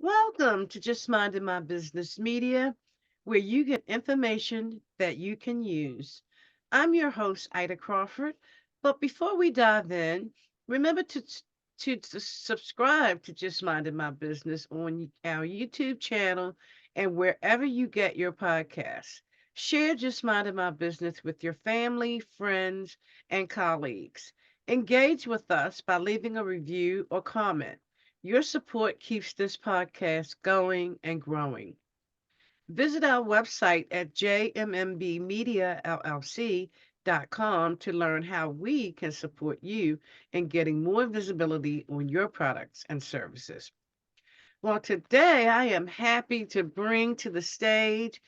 Welcome to Just Minding My Business Media, where you get information that you can use. I'm your host, Ida Crawford. But before we dive in, remember to subscribe to Just Minding My Business on our YouTube channel and wherever you get your podcasts. Share Just Minding My Business with your family, friends, and colleagues. Engage with us by leaving a review or comment. Your support keeps this podcast going and growing. Visit our website at jmmbmediallc.com to learn how we can support you in getting more visibility on your products and services. Well, today I am happy to bring to the stage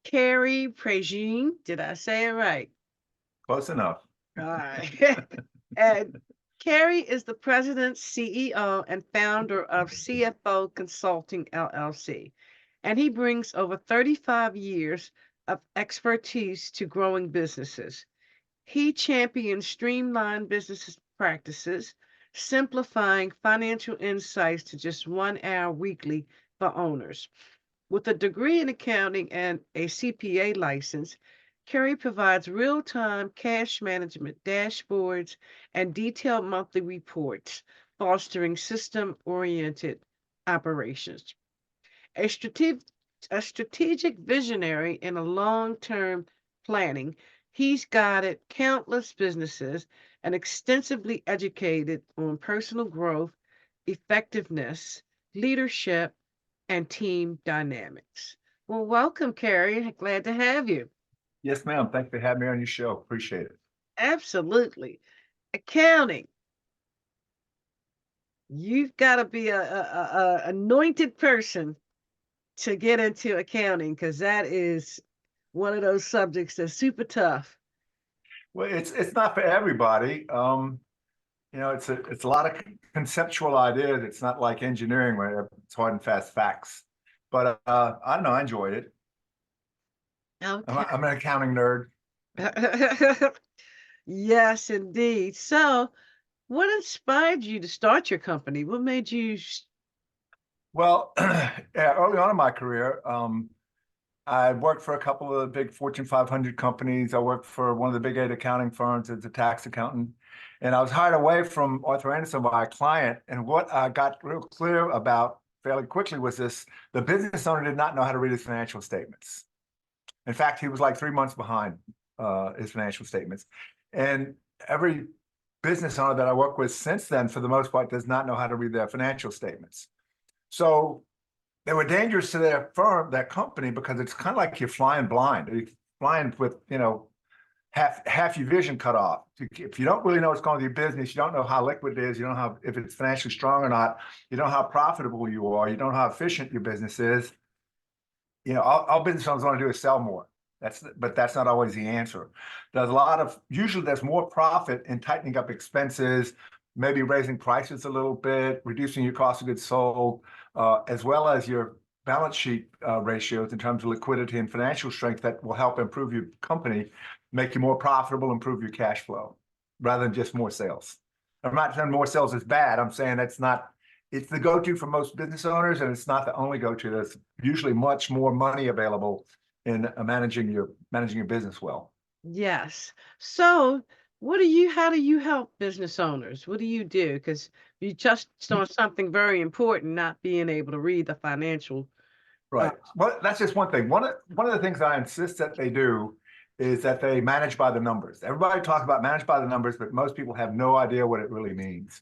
Cary Prejean. Did I say it right? Close enough. All right. And Cary is the president, CEO, and founder of CFO Consulting LLC. And he brings over 35 years of expertise to growing businesses. He champions streamlined business practices, simplifying financial insights to just 1 hour weekly for owners. With a degree in accounting and a CPA license, Cary provides real time cash management dashboards and detailed monthly reports, fostering system oriented operations. A, strate- a strategic visionary and a long term planning, he's guided countless businesses and extensively educated on personal growth, effectiveness, leadership, and team dynamics. Well, welcome, Cary. Glad to have you. Yes, ma'am. Thanks for having me on your show. Appreciate it. Absolutely. Accounting. You've got to be a anointed person to get into accounting because that is one of those subjects that's super tough. Well, it's not for everybody. It's a lot of conceptual ideas. It's not like engineering where it's hard and fast facts. But I don't know. I enjoyed it. Okay. I'm an accounting nerd. Yes, indeed. So, what inspired you to start your company? What made you? Well, yeah, early on in my career, I worked for a couple of the big Fortune 500 companies. I worked for one of the big eight accounting firms as a tax accountant. And I was hired away from Arthur Andersen by a client. And what I got real clear about fairly quickly was this: the business owner did not know how to read his financial statements. In fact, he was like 3 months behind his financial statements. And every business owner that I work with since then, for the most part, does not know how to read their financial statements. So they were dangerous to their firm, their company, because it's kind of like you're flying blind. You're flying with, half your vision cut off. If you don't really know what's going on with your business, you don't know how liquid it is, you don't know if it's financially strong or not, you don't know how profitable you are, you don't know how efficient your business is. All business owners want to do is sell more. But that's not always the answer. Usually there's more profit in tightening up expenses, maybe raising prices a little bit, reducing your cost of goods sold, as well as your balance sheet ratios in terms of liquidity and financial strength that will help improve your company, make you more profitable, improve your cash flow, rather than just more sales. I'm not saying more sales is bad. I'm saying it's the go-to for most business owners, and it's not the only go-to. There's usually much more money available in managing your business well. Yes. So, how do you help business owners? What do you do? Because you just on something very important, not being able to read the financial. Right. Well, that's just one thing. One of the things I insist that they do is that they manage by the numbers. Everybody talks about manage by the numbers, but most people have no idea what it really means.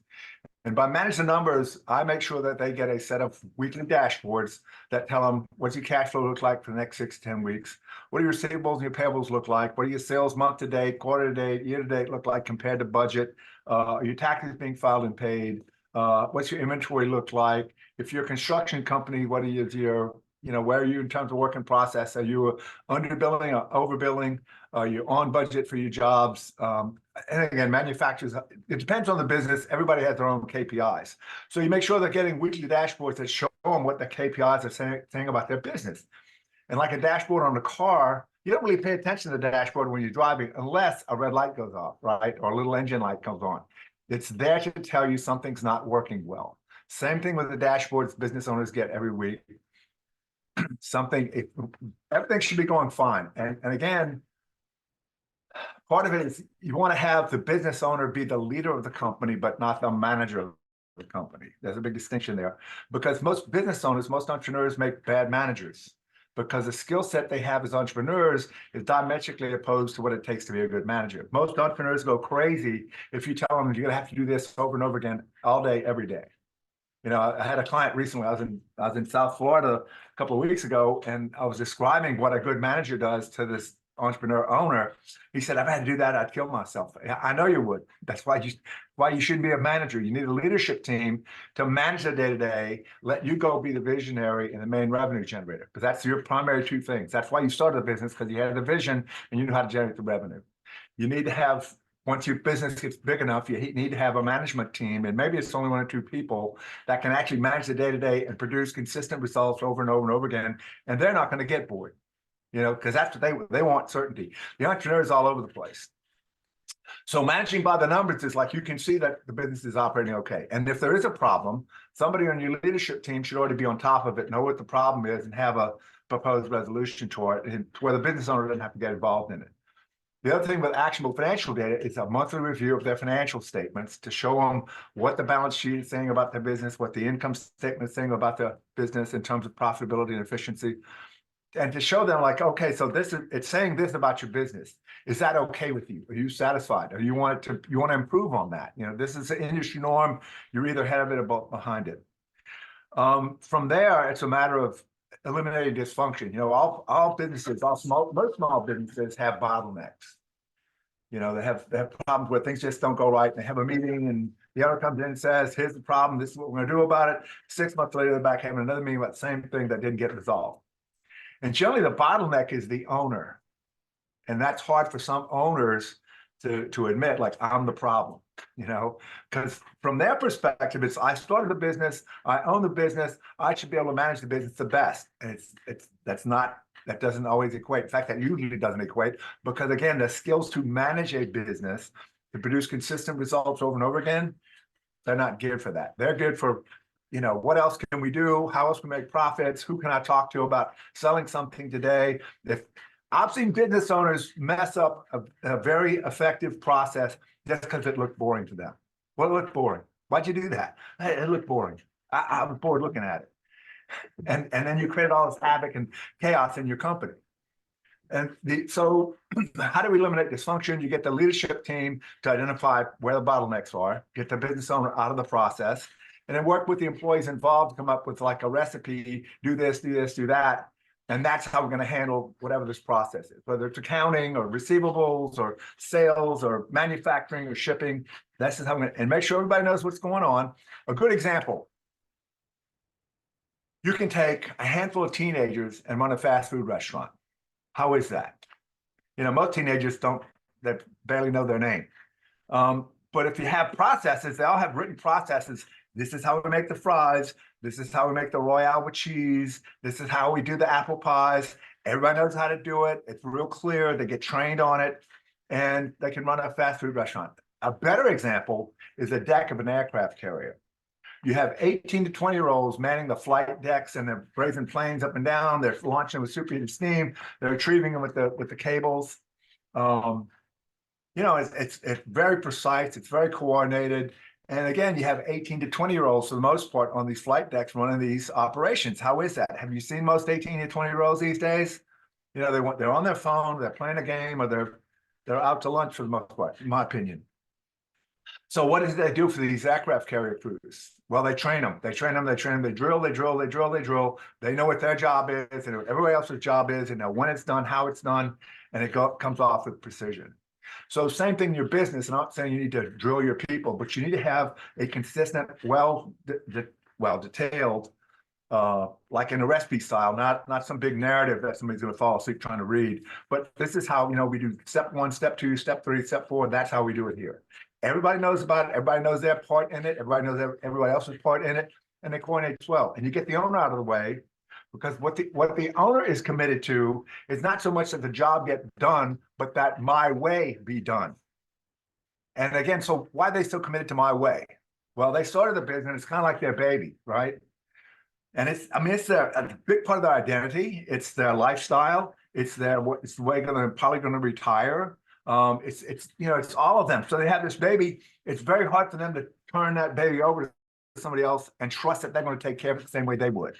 And by manage the numbers, I make sure that they get a set of weekly dashboards that tell them what's your cash flow look like for the next 6 to 10 weeks. What do your receivables and your payables look like? What do your sales month to date, quarter to date, year to date look like compared to budget? Are your taxes being filed and paid? What's your inventory look like? If you're a construction company, what is your where are you in terms of work in process? Are you underbilling or overbilling? Are you on budget for your jobs? And again, manufacturers, it depends on the business. Everybody has their own KPIs. So you make sure they're getting weekly dashboards that show them what the KPIs are saying about their business. And like a dashboard on a car, you don't really pay attention to the dashboard when you're driving unless a red light goes off, right? Or a little engine light comes on. It's there to tell you something's not working well. Same thing with the dashboards business owners get every week. Everything should be going fine. And again, part of it is you want to have the business owner be the leader of the company, but not the manager of the company. There's a big distinction there, because most business owners, most entrepreneurs make bad managers, because the skill set they have as entrepreneurs is diametrically opposed to what it takes to be a good manager. Most entrepreneurs go crazy if you tell them you're going to have to do this over and over again all day, every day. You know, I had a client recently. I was in South Florida a couple of weeks ago, and I was describing what a good manager does to this entrepreneur owner. He said, "If I had to do that, I'd kill myself." I know you would. That's why you shouldn't be a manager. You need a leadership team to manage the day-to-day, let you go be the visionary and the main revenue generator, because that's your primary two things. That's why you started a business, because you had the vision and you knew how to generate the revenue. You need to have, once your business gets big enough, you need to have a management team, and maybe it's only one or two people that can actually manage the day-to-day and produce consistent results over and over and over again, and they're not going to get bored, you know, because that's what they want, certainty. The entrepreneurs all over the place. So managing by the numbers is like, you can see that the business is operating okay. And if there is a problem, somebody on your leadership team should already be on top of it, know what the problem is, and have a proposed resolution to it, and where the business owner doesn't have to get involved in it. The other thing with actionable financial data is a monthly review of their financial statements to show them what the balance sheet is saying about their business, what the income statement is saying about the business in terms of profitability and efficiency, and to show them like, okay, so it's saying this about your business. Is that okay with you? Are you satisfied? Or you want to improve on that? You know, this is an industry norm. You're either ahead of it or behind it. From there, it's a matter of eliminating dysfunction. You know, all businesses, most small businesses have bottlenecks. You know, they have problems where things just don't go right. They have a meeting and the owner comes in and says, "Here's the problem. This is what we're going to do about it." 6 months later, they're back having another meeting about the same thing that didn't get resolved. And generally, the bottleneck is the owner, and that's hard for some owners to admit. Like, I'm the problem. You know, because from their perspective, it's, I started the business, I own the business, I should be able to manage the business the best. And that doesn't always equate. In fact, that usually doesn't equate, because again, the skills to manage a business, to produce consistent results over and over again, they're not geared for that. They're good for, you know, what else can we do? How else can we make profits? Who can I talk to about selling something today? If I've seen business owners mess up a very effective process just because it looked boring to them. Well, it looked boring. Why'd you do that? Hey, it looked boring. I was bored looking at it. And then you create all this havoc and chaos in your company. And so how do we eliminate dysfunction? You get the leadership team to identify where the bottlenecks are, get the business owner out of the process, and then work with the employees involved to come up with like a recipe, do this, do this, do that. And that's how we're going to handle whatever this process is, whether it's accounting or receivables or sales or manufacturing or shipping. This is how we're going to, and make sure everybody knows what's going on. A good example: you can take a handful of teenagers and run a fast food restaurant. How is that? You know, most teenagers they barely know their name. But if you have processes, they all have written processes. This is how we make the fries. This is how we make the Royale with cheese. This is how we do the apple pies. Everybody knows how to do it. It's real clear. They get trained on it, and they can run a fast food restaurant. A better example is the deck of an aircraft carrier. You have 18 to 20-year-olds manning the flight decks, and they're brazing planes up and down. They're launching with superheated steam. They're retrieving them with the cables. You know, it's very precise. It's very coordinated. And again, you have 18 to 20-year-olds for the most part on these flight decks running these operations. How is that? Have you seen most 18 to 20-year-olds these days? You know, they're on their phone, they're playing a game, or they're out to lunch for the most part, in my opinion. So what does they do for these aircraft carrier crews? Well, they train them. They drill. They know what their job is, and everybody else's job is, and know when it's done, how it's done, and it comes off with precision. So same thing in your business. I'm not saying you need to drill your people, but you need to have a consistent, detailed, like in a recipe style, not some big narrative that somebody's going to fall asleep trying to read. But this is how, you know, we do step 1, step 2, step 3, step 4. That's how we do it here. Everybody knows about it. Everybody knows their part in it. Everybody knows everybody else's part in it, and they coordinate as well. And you get the owner out of the way, because what the owner is committed to is not so much that the job get done, but that my way be done. And again, so why are they so committed to my way? Well, they started the business. It's kind of like their baby, right? And I mean, it's a big part of their identity. It's their lifestyle. It's it's the way they're probably going to retire. It's all of them. So they have this baby. It's very hard for them to turn that baby over to somebody else and trust that they're going to take care of it the same way they would.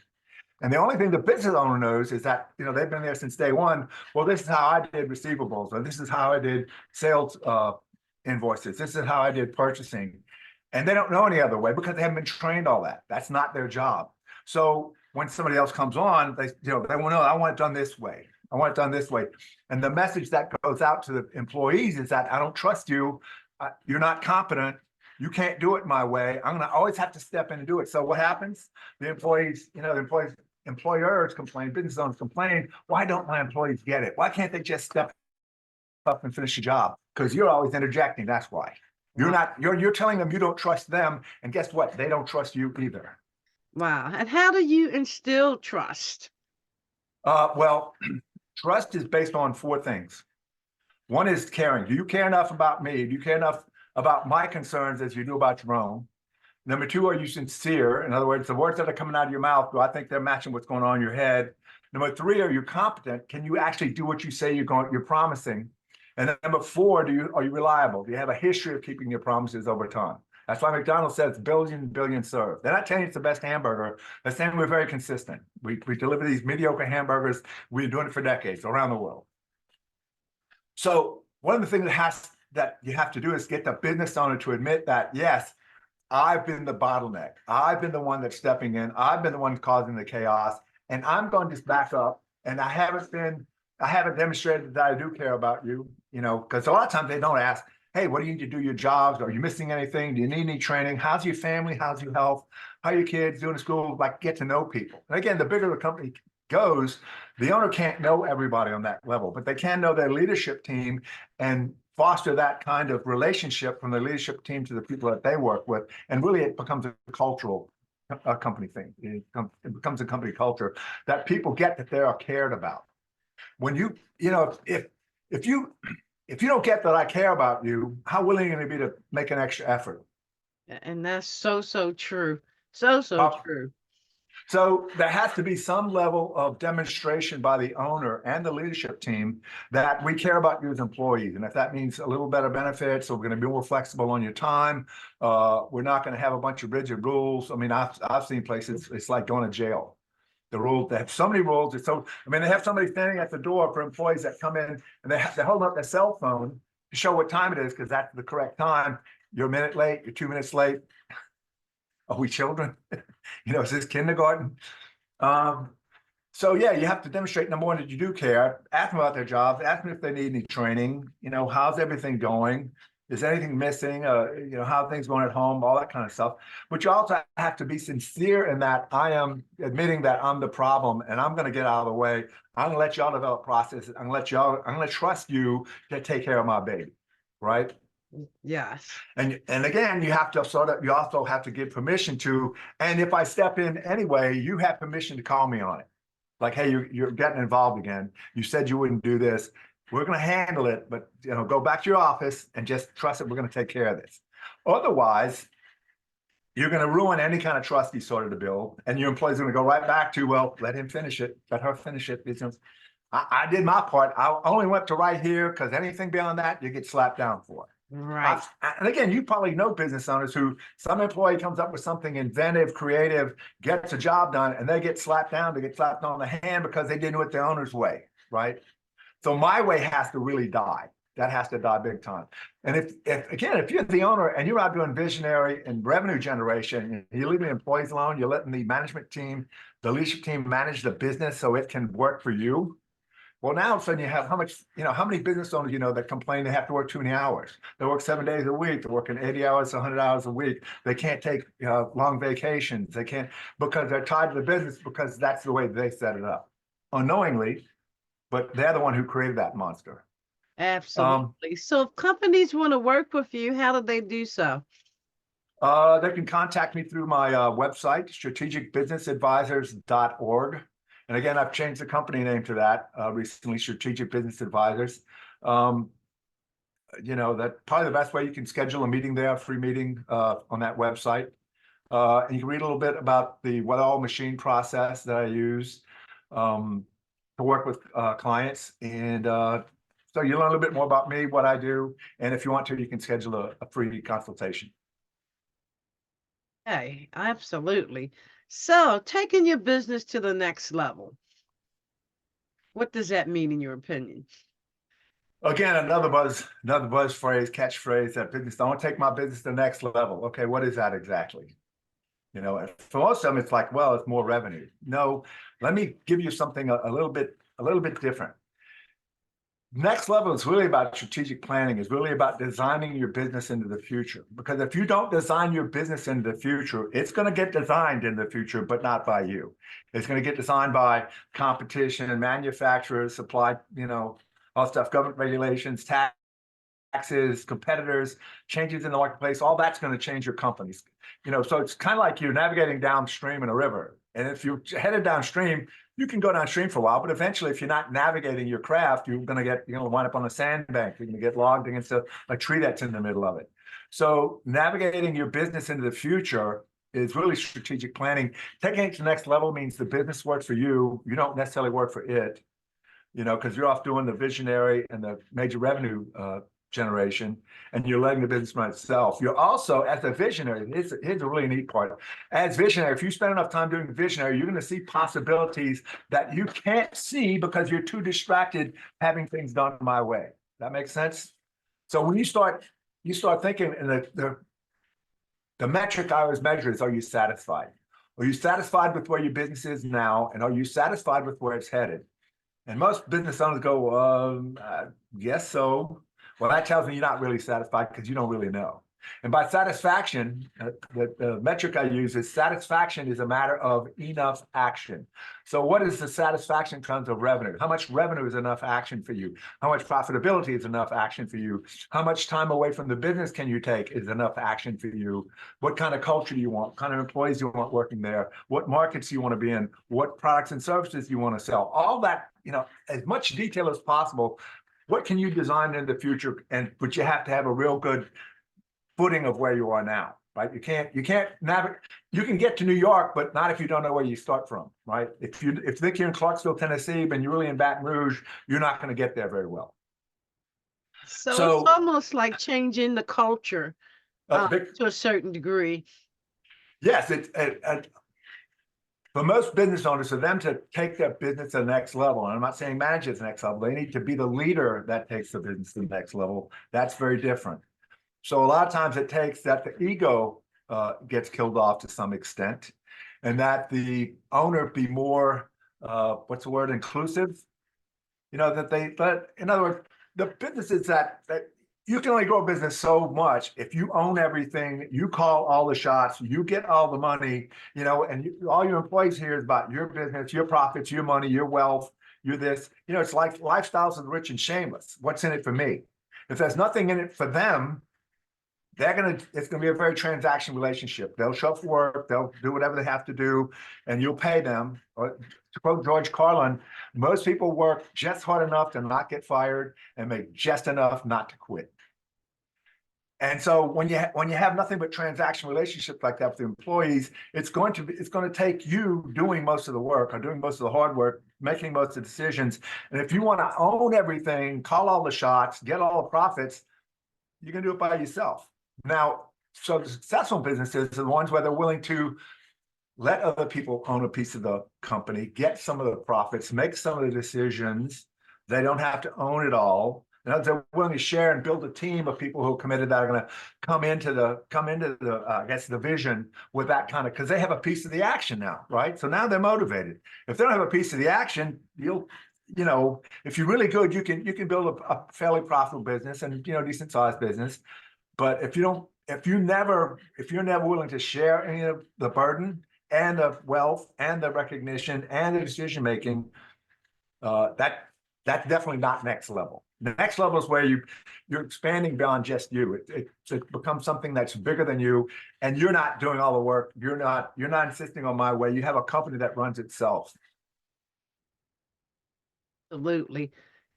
And the only thing the business owner knows is that, they've been there since day one. Well, this is how I did receivables, or this is how I did sales invoices. This is how I did purchasing. And they don't know any other way because they haven't been trained all that. That's not their job. So when somebody else comes on, they want to know, I want it done this way. I want it done this way. And the message that goes out to the employees is that I don't trust you. You're not competent. You can't do it my way. I'm going to always have to step in and do it. So what happens? The employers complain, business owners complain. Why don't my employees get it? Why can't they just step up and finish the job? Because you're always interjecting. That's why. You're telling them you don't trust them. And guess what? They don't trust you either. Wow. And how do you instill trust? Well, trust is based on 4 things. One is caring. Do you care enough about me? Do you care enough about my concerns as you do about your own? Number 2, are you sincere? In other words, the words that are coming out of your mouth, do I think they're matching what's going on in your head? Number 3, are you competent? Can you actually do what you say you're promising? And then number 4, are you reliable? Do you have a history of keeping your promises over time? That's why McDonald's says billions served. They're not telling you it's the best hamburger. They're saying we're very consistent. We deliver these mediocre hamburgers. We're doing it for decades around the world. So one of the things that you have to do is get the business owner to admit that, yes, I've been the bottleneck. I've been the one that's stepping in. I've been the one causing the chaos. And I'm going to just back up. And I haven't demonstrated that I do care about you, because a lot of times they don't ask, hey, what do you need to do your jobs? Are you missing anything? Do you need any training? How's your family? How's your health? How are your kids doing in school? Like, get to know people. And again, the bigger the company goes, the owner can't know everybody on that level, but they can know their leadership team and foster that kind of relationship from the leadership team to the people that they work with. And really it becomes a cultural company thing. It becomes a company culture that people get that they are cared about. When if you don't get that I care about you, how willing are you going to be to make an extra effort? And that's so true. So true. So there has to be some level of demonstration by the owner and the leadership team that we care about you as employees. And if that means a little better benefits, or we're going to be more flexible on your time, we're not going to have a bunch of rigid rules. I mean, I've seen places, it's like going to jail. The rules, they have so many rules. They have somebody standing at the door for employees that come in and they're holding up their cell phone to show what time it is, because that's the correct time. You're a minute late, you're 2 minutes late. Are we children? Is this kindergarten? So yeah, you have to demonstrate, number one, that you do care. Ask them about their jobs. Ask them if they need any training. How's everything going? Is anything missing? How are things going at home? All that kind of stuff. But you also have to be sincere in that I am admitting that I'm the problem and I'm going to get out of the way. I'm going to let y'all develop processes. I'm going to trust you to take care of my baby, right? Yes. And again, you also have to give permission to, and if I step in anyway, you have permission to call me on it. Like, hey, you're getting involved again. You said you wouldn't do this. We're going to handle it, but go back to your office and just trust that we're going to take care of this. Otherwise, you're going to ruin any kind of trust you started to build, and your employees are going to go right back to, well, let him finish it, let her finish it. I did my part. I only went to right here, because anything beyond that, you get slapped down for. Right. And again, you probably know business owners who some employee comes up with something inventive, creative, gets a job done, and they get slapped down. They get slapped on the hand because they didn't do it the owner's way, right? So my way has to really die. That has to die big time. And if you're the owner and you're out doing visionary and revenue generation, you're leaving the employees alone, you're letting the management team, the leadership team manage the business so it can work for you. Well, now all of a sudden you have how many business owners that complain they have to work too many hours. They work 7 days a week. They're working 80 hours, 100 hours a week. They can't take long vacations. They can't, because they're tied to the business, because that's the way they set it up unknowingly. But they're the one who created that monster. Absolutely. So if companies want to work with you, how do they do so? They can contact me through my website, strategicbusinessadvisors.org. And again, I've changed the company name to that recently, Strategic Business Advisors. that probably the best way you can schedule a meeting there, a free meeting on that website. And you can read a little bit about the well machine process that I use to work with clients. And so you learn a little bit more about me, what I do. And if you want to, you can schedule a free consultation. Hey, absolutely. So, taking your business to the next level, what does that mean in your opinion? Again, another buzz phrase, catchphrase, that business. I want to take my business to the next level. Okay, what is that exactly? And for most of them, it's like, well, it's more revenue. No, let me give you something a little bit different. Next level is really about strategic planning. It's really about designing your business into the future. Because if you don't design your business into the future, it's going to get designed in the future, but not by you. It's going to get designed by competition and manufacturers, supply, all stuff, government regulations, taxes, competitors, changes in the marketplace. All that's going to change your companies. So it's kind of like you're navigating downstream in a river. And if you're headed downstream, you can go downstream for a while, but eventually, if you're not navigating your craft, you're going to wind up on a sandbank. You're going to get logged against a tree that's in the middle of it. So navigating your business into the future is really strategic planning. Taking it to the next level means the business works for you. You don't necessarily work for it, because you're off doing the visionary and the major revenue generation, and you're letting the business run itself. You're also, as a visionary, here's a really neat part. As visionary, if you spend enough time doing visionary, you're going to see possibilities that you can't see because you're too distracted having things done my way. That makes sense? So when you start thinking, and the metric I always measure is, are you satisfied? Are you satisfied with where your business is now? And are you satisfied with where it's headed? And most business owners go, yes, so. Well, that tells me you're not really satisfied because you don't really know. And by satisfaction, the metric I use is satisfaction is a matter of enough action. So what is the satisfaction in terms of revenue? How much revenue is enough action for you? How much profitability is enough action for you? How much time away from the business can you take is enough action for you? What kind of culture do you want? What kind of employees do you want working there? What markets do you want to be in? What products and services do you want to sell? All that, as much detail as possible. What can you design in the future? But you have to have a real good footing of where you are now, right? You can't navigate. You can get to New York, but not if you don't know where you start from, right? If you think you're in Clarksville, Tennessee, but you're really in Baton Rouge, you're not going to get there very well. So it's almost like changing the culture to a certain degree. Yes, for most business owners, for them to take their business to the next level, and I'm not saying manage it to the next level, they need to be the leader that takes the business to the next level. That's very different. So a lot of times it takes that the ego gets killed off to some extent, and that the owner be more, what's the word, inclusive? But in other words, the businesses that you can only grow a business so much. If you own everything, you call all the shots, you get all the money, and all your employees hear is about your business, your profits, your money, your wealth, you're this. It's like lifestyles of the rich and shameless. What's in it for me? If there's nothing in it for them, it's gonna be a very transaction relationship. They'll show up for work, they'll do whatever they have to do, and you'll pay them. Or to quote George Carlin, most people work just hard enough to not get fired and make just enough not to quit. And so when you have nothing but transaction relationships like that with the employees, it's going to take you doing most of the work or doing most of the hard work, making most of the decisions. And if you want to own everything, call all the shots, get all the profits, you can do it by yourself. Now, so the successful businesses are the ones where they're willing to let other people own a piece of the company, get some of the profits, make some of the decisions. They don't have to own it all. They're willing to share and build a team of people who are committed that are going to come into the I guess the vision with that kind of, because they have a piece of the action now, right? So now they're motivated. If they don't have a piece of the action, if you're really good, you can build a fairly profitable business and decent sized business. But if you're never willing to share any of the burden and the wealth and the recognition and the decision making, that's definitely not next level. The next level is where you're expanding beyond just you. It becomes something that's bigger than you, and you're not doing all the work. You're not insisting on my way. You have a company that runs itself. Absolutely.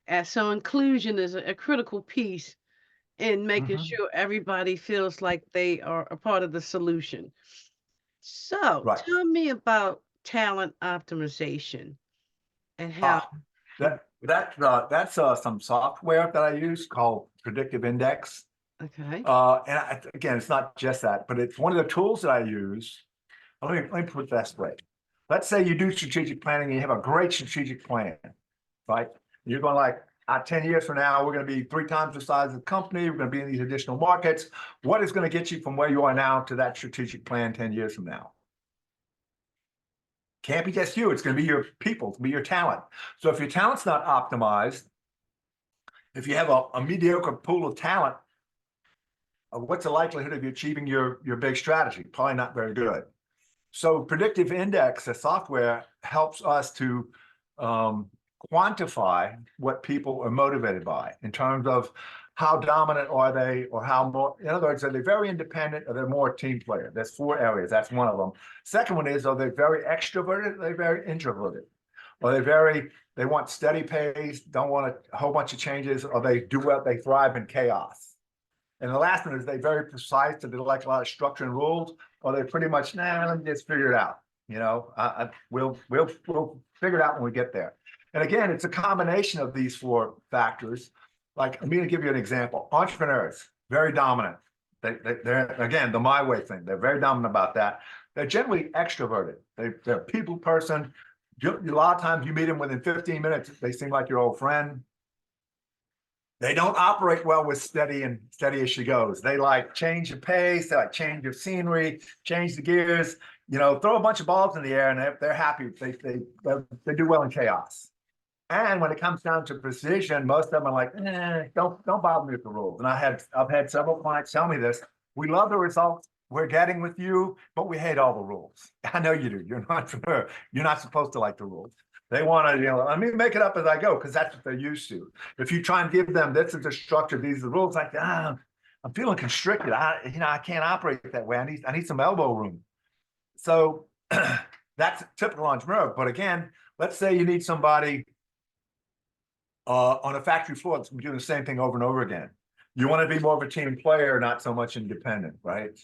And so inclusion is a critical piece in making Mhm. sure everybody feels like they are a part of the solution. So Right. tell me about talent optimization and how. Ah, that's some software that I use called Predictive Index. Okay. Again, it's not just that, but it's one of the tools that I use. Let me put it this way. Let's say you do strategic planning and you have a great strategic plan, right? You're going like, 10 years from now, we're going to be 3 times the size of the company. We're going to be in these additional markets. What is going to get you from where you are now to that strategic plan 10 years from now? Can't be just you. It's going to be your people, to be your talent. So if your talent's not optimized, if you have a mediocre pool of talent, what's the likelihood of you achieving your big strategy? Probably not very good. So predictive index, the software, helps us to quantify what people are motivated by in terms of how dominant are they, or how more, in other words, are they very independent or they're more team player? There's 4 areas. That's one of them. Second one is, are they very extroverted? Are they very introverted? Are they want steady pace, don't want a whole bunch of changes, or they thrive in chaos? And the last one is, they very precise, so they like a lot of structure and rules, or they pretty much, let me just figure it out. We'll figure it out when we get there. And again, it's a combination of these 4 factors. Like, I'm going to give you an example. Entrepreneurs, very dominant. They're, again, the my way thing. They're very dominant about that. They're generally extroverted. They're a people person. A lot of times you meet them within 15 minutes, they seem like your old friend. They don't operate well with steady as she goes. They like change of pace, they like change of scenery, change the gears, throw a bunch of balls in the air and they're happy. They do well in chaos. And when it comes down to precision, most of them are like, don't bother me with the rules. And I've had several clients tell me this. We love the results we're getting with you, but we hate all the rules. I know you do. You're an entrepreneur. You're not supposed to like the rules. They want to, let me make it up as I go, because that's what they're used to. If you try and give them, this is the structure, these are the rules, like, I'm feeling constricted. I can't operate that way. I need some elbow room. So that's a typical entrepreneur. But again, let's say you need somebody on a factory floor that's doing the same thing over and over again. You want to be more of a team player, not so much independent, right?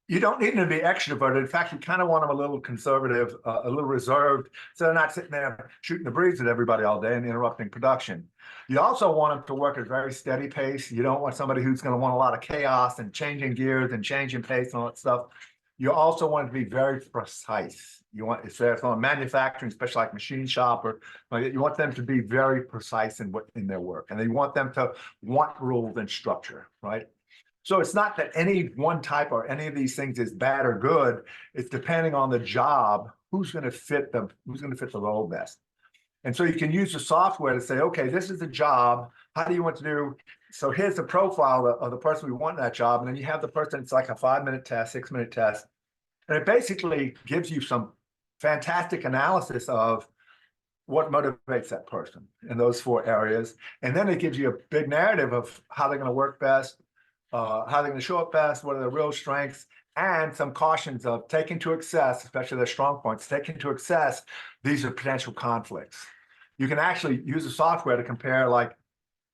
You don't need them to be extroverted. In fact, you kind of want them a little conservative, a little reserved, so they're not sitting there shooting the breeze at everybody all day and interrupting production. You also want them to work at a very steady pace. You don't want somebody who's going to want a lot of chaos and changing gears and changing pace and all that stuff. You also want it to be very precise. You want, if they're on manufacturing, especially like machine shop, or you want them to be very precise in their work, and you want them to want rules and structure, right? So it's not that any one type or any of these things is bad or good. It's depending on the job, who's going to fit the role best. And so you can use the software to say, okay, this is the job. How do you want to do? So here's the profile of the person we want in that job. And then you have the person, it's like a 5-minute test, 6-minute test. And it basically gives you some fantastic analysis of what motivates that person in those 4 areas. And then it gives you a big narrative of how they're going to work best, how they're going to show up best, what are their real strengths, and some cautions of taking to excess, especially their strong points, taking to excess, these are potential conflicts. You can actually use the software to compare, like,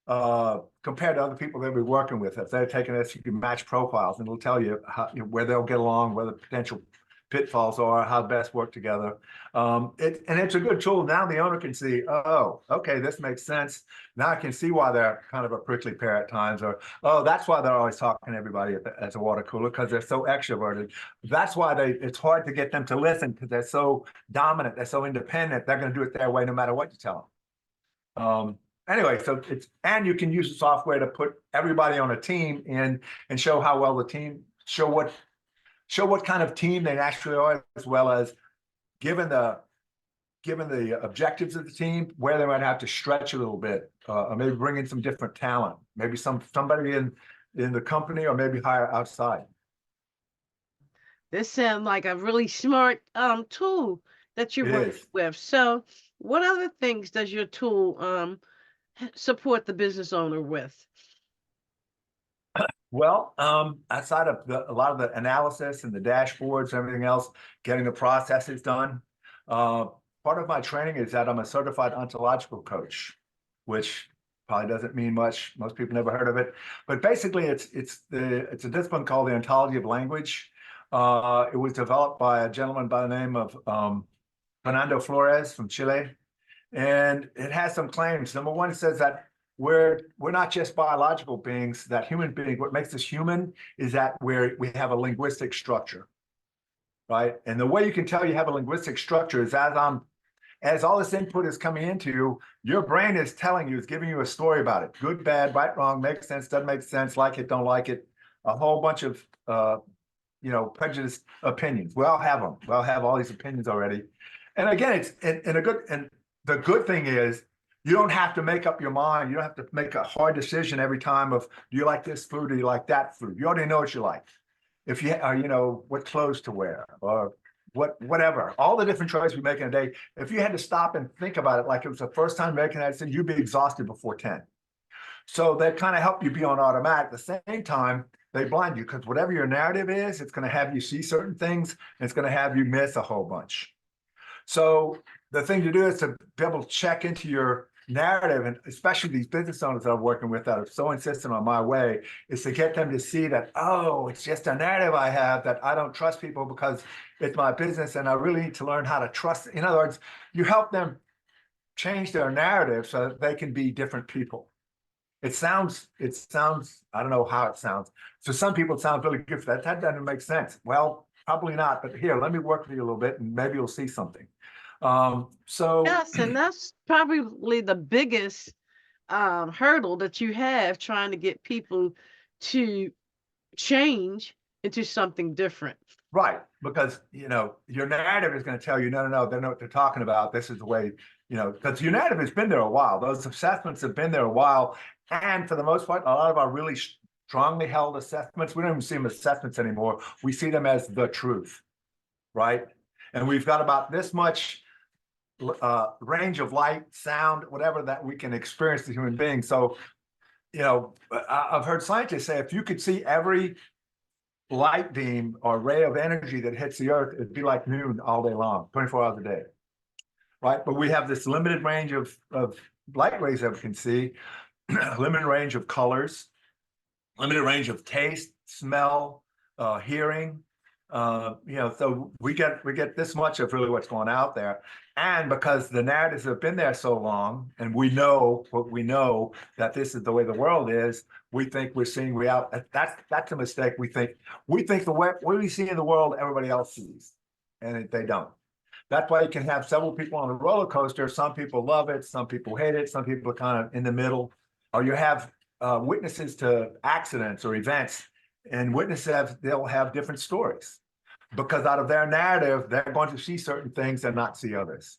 compared to other people they'll be working with. If they're taking this, you can match profiles and it'll tell you how, where they'll get along, where the potential pitfalls are, how to best work together. And it's a good tool. Now the owner can see, oh, okay, this makes sense. Now I can see why they're kind of a prickly pear at times, or, oh, that's why they're always talking to everybody at the water cooler, because they're so extroverted. That's why it's hard to get them to listen, because they're so dominant, they're so independent, they're going to do it their way no matter what you tell them. Anyway, so and you can use the software to put everybody on a team in and show how well the team, show what kind of team they actually are, as well as given the objectives of the team, where they might have to stretch a little bit, or maybe bring in some different talent, maybe somebody in the company, or maybe hire outside. This sounds like a really smart tool that you're working with. So what other things does your tool support the business owner with? Well, outside of a lot of the analysis and the dashboards and everything else, getting the processes done, part of my training is that I'm a certified ontological coach, which probably doesn't mean much. Most people never heard of it, but basically it's a discipline called the ontology of language. It was developed by a gentleman by the name of Fernando Flores from Chile, and it has some claims. Number one, it says that we're not just biological beings, that human being, what makes us human is that we have a linguistic structure, right? And the way you can tell you have a linguistic structure is as all this input is coming into you, your brain is telling you, is giving you a story about it. Good, bad, right, wrong, makes sense, doesn't make sense, like it, don't like it, a whole bunch of prejudiced opinions. We all have them. We all have all these opinions already. And again, it's and the good thing is you don't have to make up your mind. You don't have to make a hard decision every time of, do you like this food or do you like that food? You already know what you like. If you what clothes to wear or whatever, all the different choices we make in a day. If you had to stop and think about it like it was the first time making that decision, you'd be exhausted before 10. So they kind of help you be on automatic. At the same time, they blind you because whatever your narrative is, it's going to have you see certain things and it's going to have you miss a whole bunch. So the thing to do is to be able to check into your narrative, and especially these business owners that I'm working with that are so insistent on my way, is to get them to see that, oh, it's just a narrative I have, that I don't trust people because it's my business and I really need to learn how to trust. In other words, you help them change their narrative so that they can be different people. It sounds, I don't know how it sounds. So some people it sounds really good for that. That doesn't make sense. Well, probably not, but here, let me work with you a little bit and maybe you'll see something. Yes, and that's probably the biggest hurdle that you have trying to get people to change into something different. Right, because your narrative is going to tell you, no, they know what they're talking about. This is the way, because your narrative has been there a while. Those assessments have been there a while, and for the most part, a lot of our really strongly held assessments, we don't even see them as assessments anymore. We see them as the truth, right? And we've got about this much range of light, sound, whatever that we can experience as human beings. So, I've heard scientists say if you could see every light beam or ray of energy that hits the earth, it'd be like noon all day long, 24 hours a day, right? But we have this limited range of light rays that we can see, limited range of colors, limited range of taste, smell, hearing. So we get this much of really what's going out there. And because the narratives have been there so long, and we know that this is the way the world is, we think we're seeing reality. That's a mistake. We think the way what we see in the world, everybody else sees, and they don't. That's why you can have several people on a roller coaster. Some people love it, some people hate it, some people are kind of in the middle. Or you have witnesses to accidents or events, and they'll have different stories because out of their narrative, they're going to see certain things and not see others.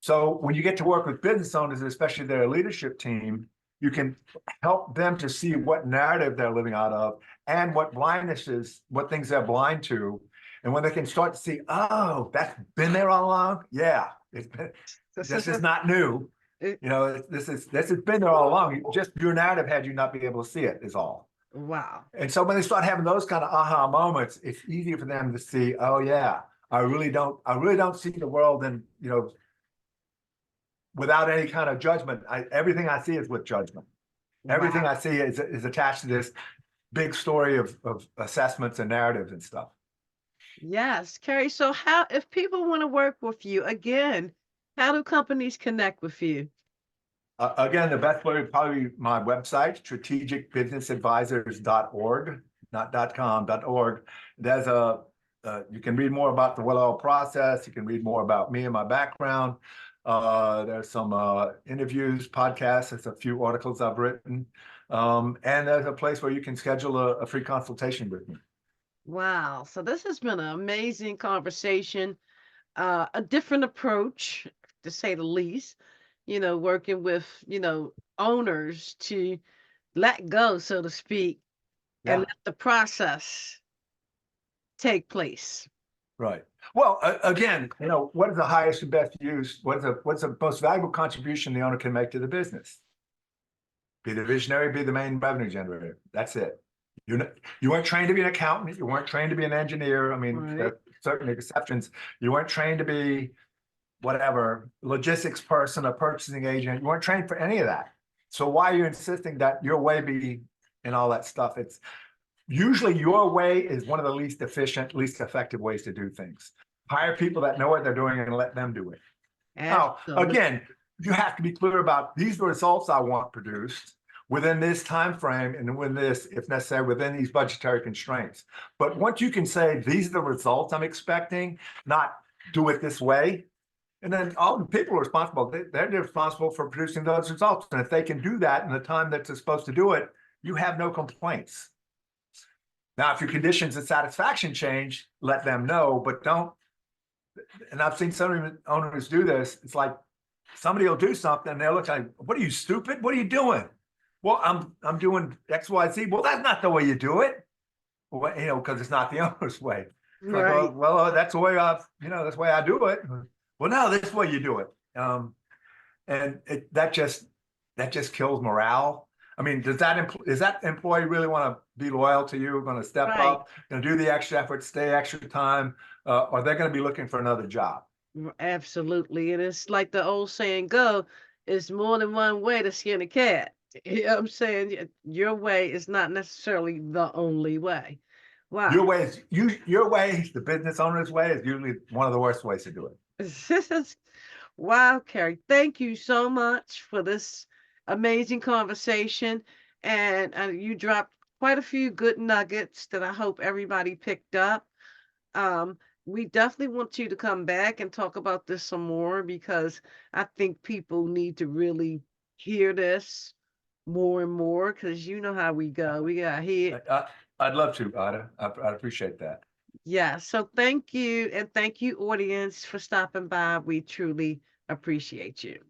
So when you get to work with business owners, especially their leadership team, you can help them to see what narrative they're living out of and what blindness is, what things they're blind to. And when they can start to see, oh, that's been there all along. Yeah, this is not new. This has been there all along. Just your narrative had you not be able to see it is all. Wow. And so when they start having those kind of aha moments, it's easier for them to see, oh yeah, I really don't see the world in, without any kind of judgment. Everything I see is with judgment. Everything I see is attached to this big story of assessments and narratives and stuff. Yes, Cary. So if people want to work with you again, how do companies connect with you? Again, the best way would probably be my website, strategicbusinessadvisors.org, not .com, .org. There's you can read more about the well-oiled process. You can read more about me and my background. There's some interviews, podcasts. There's a few articles I've written. And there's a place where you can schedule a free consultation with me. Wow. So this has been an amazing conversation, a different approach, to say the least, working with, owners to let go, so to speak, and let the process take place. Right. Well, again, what is the highest and best use? What's the most valuable contribution the owner can make to the business? Be the visionary, be the main revenue generator. That's it. You weren't trained to be an accountant. You weren't trained to be an engineer. I mean, there are certain exceptions. You weren't trained to be whatever, logistics person, a purchasing agent. You weren't trained for any of that. So why are you insisting that your way be and all that stuff? It's usually your way is one of the least efficient, least effective ways to do things. Hire people that know what they're doing and let them do it. Now, Absolutely. again, you have to be clear about these results I want produced within this time frame and within this, if necessary, within these budgetary constraints. But once you can say these are the results I'm expecting, not do it this way, and then all the people are responsible. They're responsible for producing those results. And if they can do that in the time that they're supposed to do it, you have no complaints. Now, if your conditions of satisfaction change, let them know, but don't. And I've seen some owners do this. It's like somebody will do something and they'll look like, what are you, stupid? What are you doing? Well, I'm doing X, Y, Z. Well, that's not the way you do it. Well, because it's not the owner's way. It's like, Right. well, that's the way that's the way I do it. Well, no, this is the way you do it. And that just kills morale. I mean, does that employee really want to be loyal to you? Going to step Right. up, going to do the extra effort, stay extra time, or they're going to be looking for another job? Absolutely. And it's like the old saying go, it's more than one way to skin a cat. You know what I'm saying? Your way is not necessarily the only way. Wow. Your way the business owner's way is usually one of the worst ways to do it. Wow, Cary. Thank you so much for this amazing conversation. And you dropped quite a few good nuggets that I hope everybody picked up. Um, we definitely want you to come back and talk about this some more because I think people need to really hear this more and more because you know how we go. We got here. I'd love to, Ada. I'd appreciate that. Yeah. So thank you. And thank you, audience, for stopping by. We truly appreciate you.